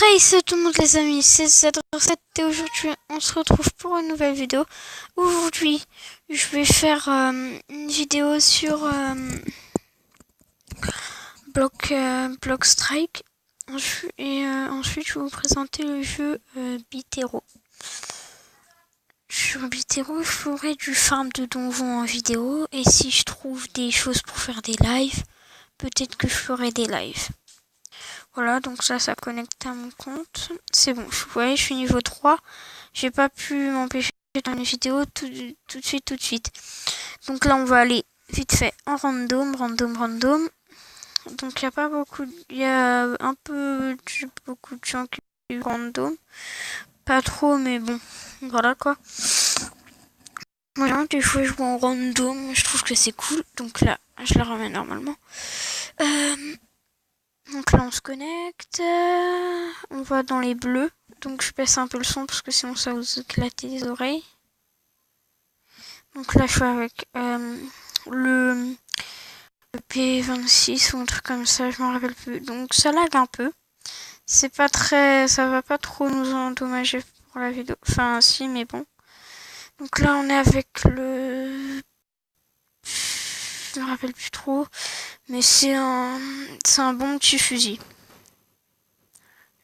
Hey, c'est tout le monde les amis, c'est Z7 et aujourd'hui on se retrouve pour une nouvelle vidéo. Aujourd'hui je vais faire une vidéo sur Block Strike et ensuite je vais vous présenter le jeu Bitero. Sur Bitero, je ferai du farm de donjons en vidéo et si je trouve des choses pour faire des lives, peut-être que je ferai des lives. Voilà, donc ça connecte à mon compte. C'est bon, vous voyez, je suis niveau 3. J'ai pas pu m'empêcher de faire une vidéo tout de suite. Donc là, on va aller vite fait en random. Donc il y a pas beaucoup, il y a beaucoup de gens qui jouent random. Pas trop, mais bon, voilà quoi. Moi, des fois, je joue en random, je trouve que c'est cool. Donc là, je la remets normalement. Donc là on se connecte, on va dans les bleus, donc je baisse un peu le son parce que sinon ça vous éclate les oreilles. Donc là je suis avec le P26 ou un truc comme ça, je m'en rappelle plus. Donc ça lag un peu, c'est pas très, ça va pas trop nous endommager pour la vidéo, enfin si mais bon. Donc là on est avec le... Je me rappelle plus trop, mais c'est un bon petit fusil,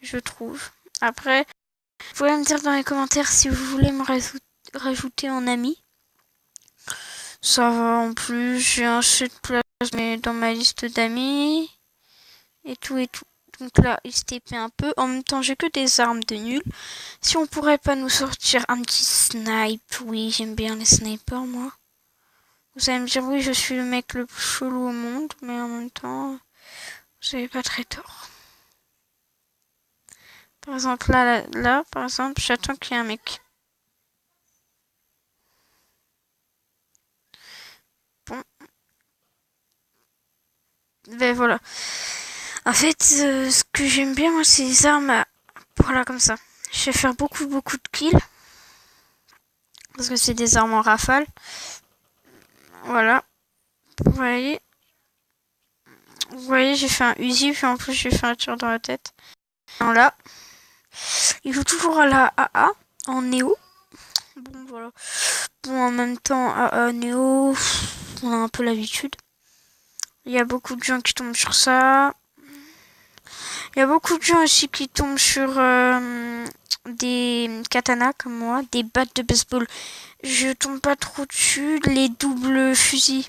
je trouve. Après, vous pouvez me dire dans les commentaires si vous voulez me rajouter en ami. Ça va en plus, j'ai un de place mais dans ma liste d'amis. Et tout. Donc là, il se TP un peu. En même temps, j'ai que des armes de nul. Si on pourrait pas nous sortir un petit snipe. Oui, j'aime bien les snipers, moi. Vous allez me dire, oui, je suis le mec le plus chelou au monde. Mais en même temps, vous avez pas très tort. Par exemple, là par exemple, j'attends qu'il y ait un mec. Bon. Ben voilà. En fait, ce que j'aime bien, moi, c'est les armes. Voilà, comme ça. Je vais faire beaucoup de kills. Parce que c'est des armes en rafale. Voilà. Vous voyez, j'ai fait un Uzi, puis en plus, j'ai fait un tir dans la tête. Là. Il joue toujours à la AA, en Néo. Bon, voilà. Bon, en même temps, AA, Néo, on a un peu l'habitude. Il y a beaucoup de gens qui tombent sur ça. Il y a beaucoup de gens aussi qui tombent sur des katanas comme moi, des battes de baseball. Je tombe pas trop dessus. Les doubles fusils,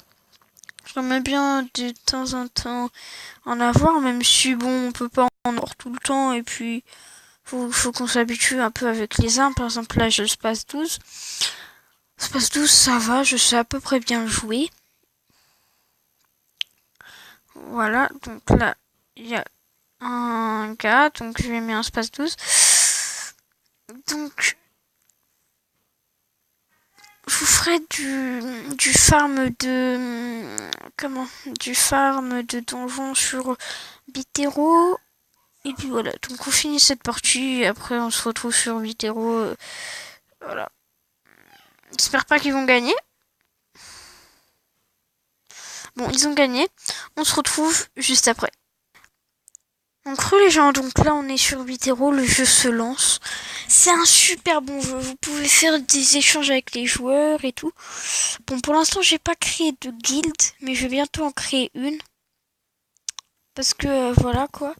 j'aimerais bien de temps en temps en avoir, même si bon, on peut pas en avoir tout le temps. Et puis, faut qu'on s'habitue un peu avec les armes. Par exemple, là, j'ai le Space 12. Space 12, ça va, je sais à peu près bien le jouer. Voilà, donc là, il y a un gars, donc je lui ai mis un Space 12. Donc, je vous ferai du farm de donjon sur Bitero. Et puis voilà, donc on finit cette partie et après on se retrouve sur Bitero. Voilà. J'espère pas qu'ils vont gagner. Bon, ils ont gagné. On se retrouve juste après. Donc les gens, donc là on est sur Bitero, le jeu se lance. C'est un super bon jeu, vous pouvez faire des échanges avec les joueurs et tout. Bon, pour l'instant j'ai pas créé de guild, mais je vais bientôt en créer une. Parce que voilà quoi,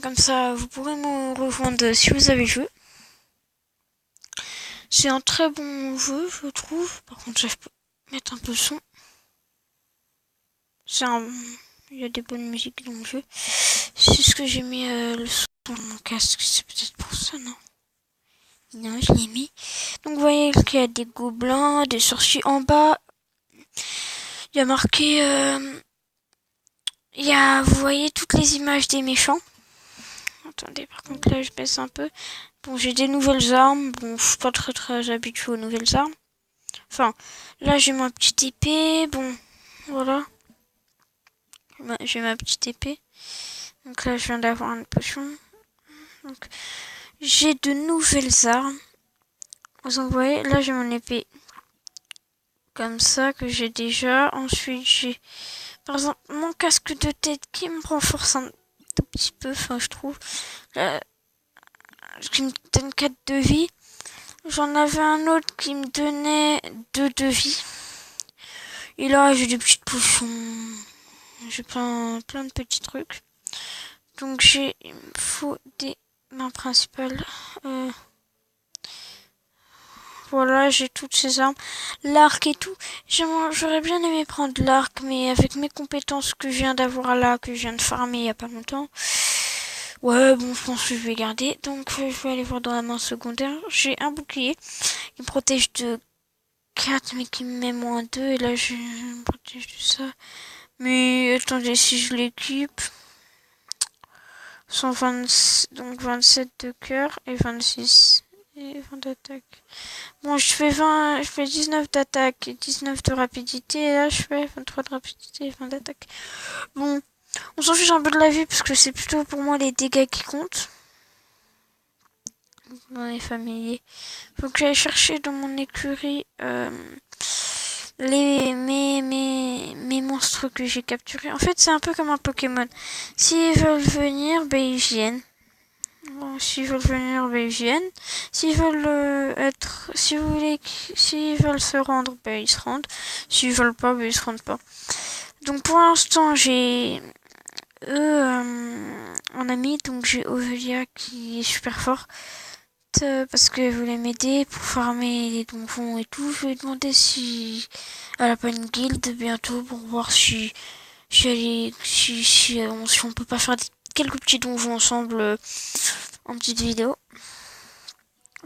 comme ça vous pourrez me rejoindre si vous avez joué. C'est un très bon jeu je trouve, par contre je peux mettre un peu le son. Il y a des bonnes musiques dans le jeu. C'est ce que j'ai mis le son dans mon casque, c'est peut-être pour ça, non? Non, je l'ai mis. Donc vous voyez qu'il y a des gobelins, des sorciers en bas. Il y a marqué... vous voyez toutes les images des méchants. Attendez, par contre là je baisse un peu. Bon, j'ai des nouvelles armes. Bon, je suis pas très habituée aux nouvelles armes. Enfin, là j'ai ma petite épée. Bon, voilà. J'ai ma petite épée. Donc là je viens d'avoir une potion. Donc j'ai de nouvelles armes. Vous voyez, là j'ai mon épée. Comme ça que j'ai déjà. Ensuite j'ai par exemple mon casque de tête qui me renforce tout petit peu, enfin je trouve, qui me donne 4 de vie. J'en avais un autre qui me donnait 2 de vie. Et là j'ai des petites potions, j'ai plein de petits trucs. Donc il me faut des mains principales. Voilà, j'ai toutes ces armes. L'arc et tout. J'aurais bien aimé prendre l'arc, mais avec mes compétences que je viens d'avoir là, que je viens de farmer il y a pas longtemps. Ouais, bon, je pense que je vais garder. Donc, je vais aller voir dans la main secondaire. J'ai un bouclier qui me protège de 4, mais qui me met moins 2. Et là, je me protège de ça. Mais attendez, si je l'équipe... 120, donc 27 de cœur et 26 et 20 d'attaque. Bon, je fais 19 d'attaque et 19 de rapidité. Et là, je fais 23 de rapidité et 20 d'attaque. Bon, on s'en fiche un peu de la vie parce que c'est plutôt pour moi les dégâts qui comptent. Dans les familiers. Faut que j'aille chercher dans mon écurie mes monstres que j'ai capturés. En fait, c'est un peu comme un Pokémon. S'ils veulent venir, ben ils viennent. Bon, s'ils veulent venir, ben ils viennent. S'ils veulent s'ils veulent se rendre, ben ils se rendent. S'ils veulent pas, ben ils se rendent pas. Donc pour l'instant, j'ai en ami, donc j'ai Ovelia qui est super fort. Parce qu'elle voulait m'aider pour farmer les donjons et tout. Je lui ai demandé si elle a pas une guilde bientôt pour voir si on peut pas faire quelques petits donjons ensemble en petite vidéo.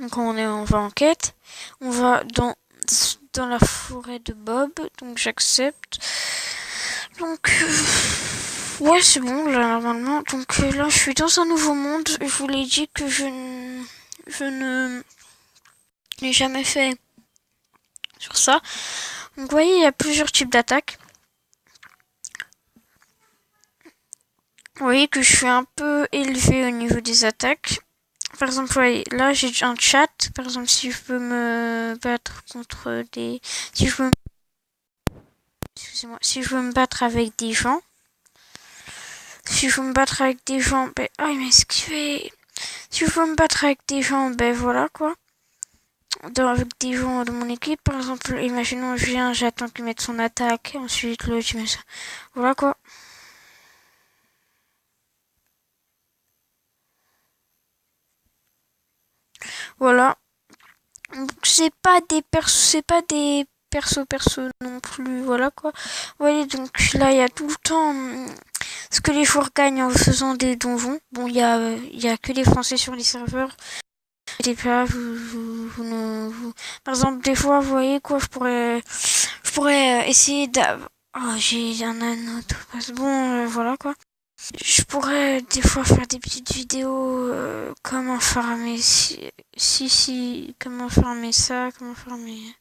Donc on va en quête. On va dans la forêt de Bob. Donc j'accepte. Donc ouais, c'est bon là normalement. Donc là je suis dans un nouveau monde. Je vous l'ai dit que je ne l'ai jamais fait sur ça. Donc vous voyez, il y a plusieurs types d'attaques. Vous voyez que je suis un peu élevé au niveau des attaques. Par exemple, vous voyez, là j'ai un chat. Par exemple, si je veux me battre contre des... Si je veux me battre avec des gens. Si je veux me battre avec des gens, ben... Ah, il m'a esquivé. Si je veux me battre avec des gens, ben voilà quoi. Avec des gens de mon équipe, par exemple, imaginons je viens, j'attends qu'il mette son attaque, ensuite l'autre je mets ça. Voilà quoi. Voilà. C'est pas des perso non plus, voilà quoi. Vous voyez, donc là il y a tout le temps ce que les joueurs gagnent en faisant des donjons. Bon, il y a que les Français sur les serveurs. Et là, par exemple, des fois, vous voyez quoi, je pourrais essayer Oh, j'ai un autre. Bon, voilà quoi. Je pourrais des fois faire des petites vidéos comment farmer comment farmer ça, comment farmer.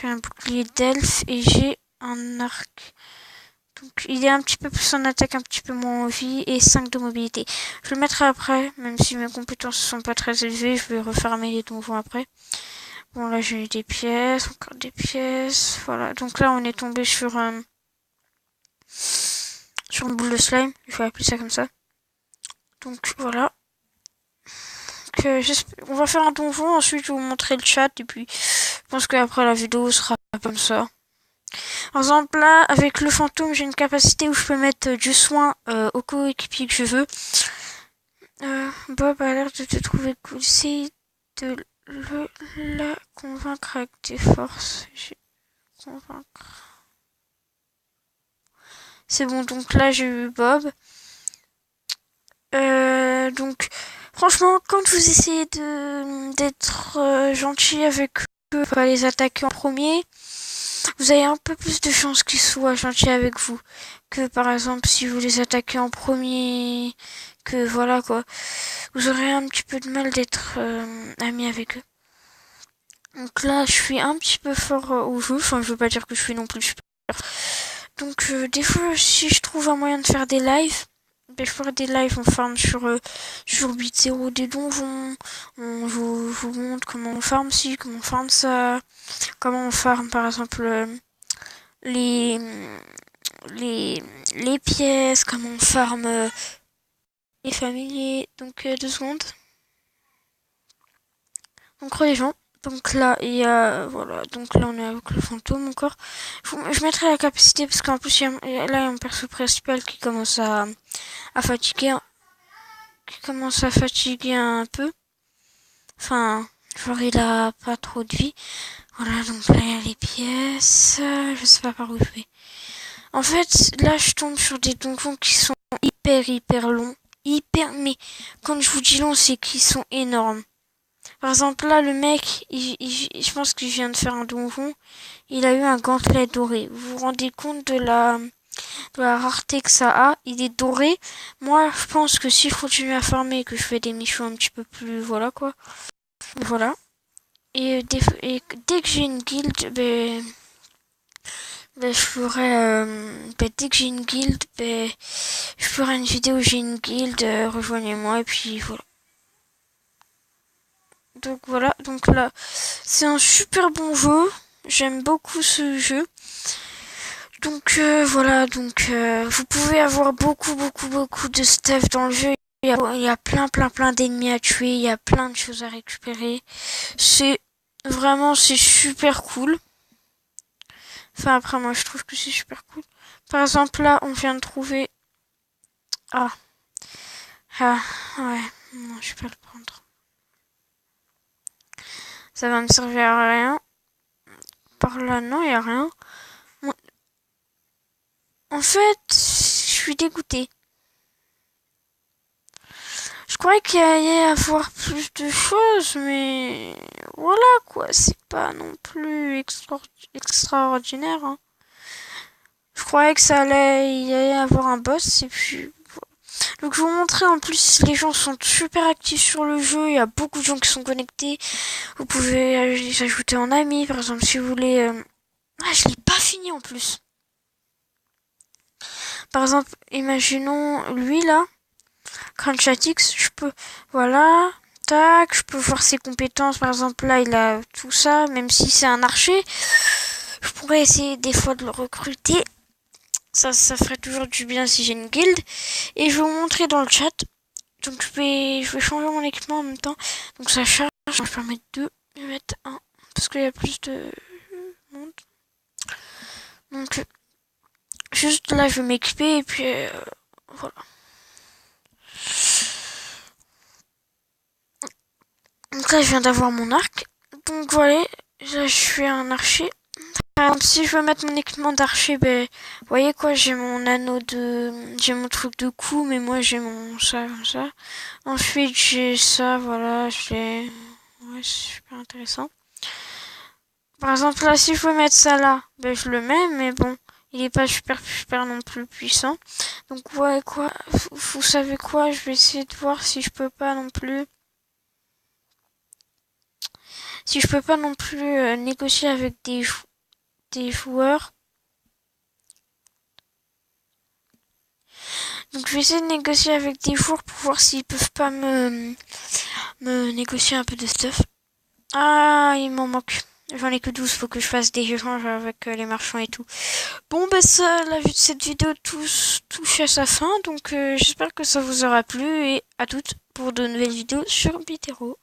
J'ai un bouclier d'elfe et j'ai un arc. Donc il est un petit peu plus en attaque, un petit peu moins en vie et 5 de mobilité. Je le mettrai après, même si mes compétences sont pas très élevées, je vais refarmer les donjons après. Bon là j'ai des pièces, encore des pièces, voilà. Donc là on est tombé sur une boule de slime, je vais appeler ça comme ça. Donc voilà. On va faire un donjon, ensuite je vais vous montrer le chat et puis je pense qu'après la vidéo sera comme ça. Par exemple là, avec le fantôme, j'ai une capacité où je peux mettre du soin au coéquipier que je veux. Bob a l'air de te trouver cool. Essaye de la convaincre avec tes forces. Convaincre. C'est bon, donc là j'ai eu Bob. Donc franchement, quand vous essayez d'être gentil avec eux, pas les attaquer en premier, vous avez un peu plus de chances qu'ils soient gentils avec vous que par exemple si vous les attaquez en premier, que voilà quoi, vous aurez un petit peu de mal d'être ami avec eux. Donc là je suis un petit peu fort au jeu, enfin je veux pas dire que je suis non plus super. Donc des fois si je trouve un moyen de faire des lives, je ferai des lives, on farm sur 8-0 des donjons, je vous montre comment on farm ci, comment on farm ça, comment on farm par exemple les les pièces, comment on farme les familiers. Donc 2 secondes. Donc les gens. Donc là, il y a... Voilà, donc là on est avec le fantôme encore. Je mettrai la capacité parce qu'en plus, là il y a un perso principal qui commence à fatiguer. Qui commence à fatiguer un peu. Enfin, genre il a pas trop de vie. Voilà, donc là il y a les pièces. Je sais pas par où je vais. En fait, là je tombe sur des donjons qui sont hyper longs. Mais quand je vous dis long, c'est qu'ils sont énormes. Par exemple, là, le mec, je pense qu'il vient de faire un donjon. Il a eu un gantelet doré. Vous vous rendez compte de la rareté que ça a? Il est doré. Moi, je pense que si je continue à farmer et que je fais des missions un petit peu plus... Voilà, quoi. Voilà. Et dès que j'ai une guilde, je ferai... dès que j'ai une guilde, je ferai une vidéo où j'ai une guilde. Rejoignez-moi, et puis voilà. Donc voilà, donc là, c'est un super bon jeu. J'aime beaucoup ce jeu. Donc voilà, donc vous pouvez avoir beaucoup de stuff dans le jeu. Il y a plein d'ennemis à tuer. Il y a plein de choses à récupérer. C'est super cool. Enfin après moi je trouve que c'est super cool. Par exemple là on vient de trouver... Ah ouais, non je vais pas le prendre. Ça va me servir à rien. Par là non il y a rien. En fait, je suis dégoûtée. Je croyais qu'il allait y avoir plus de choses, mais voilà quoi, c'est pas non plus extraordinaire. Hein. Je croyais que il allait y avoir un boss et puis voilà. Donc je vais vous montrer en plus, les gens sont super actifs sur le jeu, il y a beaucoup de gens qui sont connectés. Vous pouvez les ajouter en ami, par exemple si vous voulez... Ah, je l'ai pas fini en plus. Par exemple, imaginons lui là. Chatix, je peux, voilà, tac, je peux voir ses compétences. Par exemple, là, il a tout ça, même si c'est un archer. Je pourrais essayer des fois de le recruter. Ça ferait toujours du bien si j'ai une guilde. Et je vais vous montrer dans le chat. Donc, je vais changer mon équipement en même temps. Donc, ça charge. Je peux en mettre 2, je vais mettre 1. Parce qu'il y a plus de monde. Donc, juste là, je vais m'équiper et puis, voilà. Donc là, je viens d'avoir mon arc. Donc voilà, là, je suis un archer. Par exemple, si je veux mettre mon équipement d'archer, vous voyez quoi, j'ai mon anneau j'ai mon truc de coup, mais moi j'ai mon ça, comme ça. Ensuite, j'ai ça, voilà, ouais, c'est super intéressant. Par exemple, là, si je veux mettre ça là, je le mets, mais bon, il est pas super non plus puissant. Donc, ouais, quoi, vous savez quoi, je vais essayer de voir si je peux pas non plus... Si je peux pas non plus négocier avec des joueurs. Donc je vais essayer de négocier avec des joueurs pour voir s'ils peuvent pas me négocier un peu de stuff. Ah, il m'en manque. J'en ai que 12, faut que je fasse des échanges avec les marchands et tout. Bon, ça, la vue de cette vidéo touche à sa fin, donc j'espère que ça vous aura plu et à toutes pour de nouvelles vidéos sur Bitero.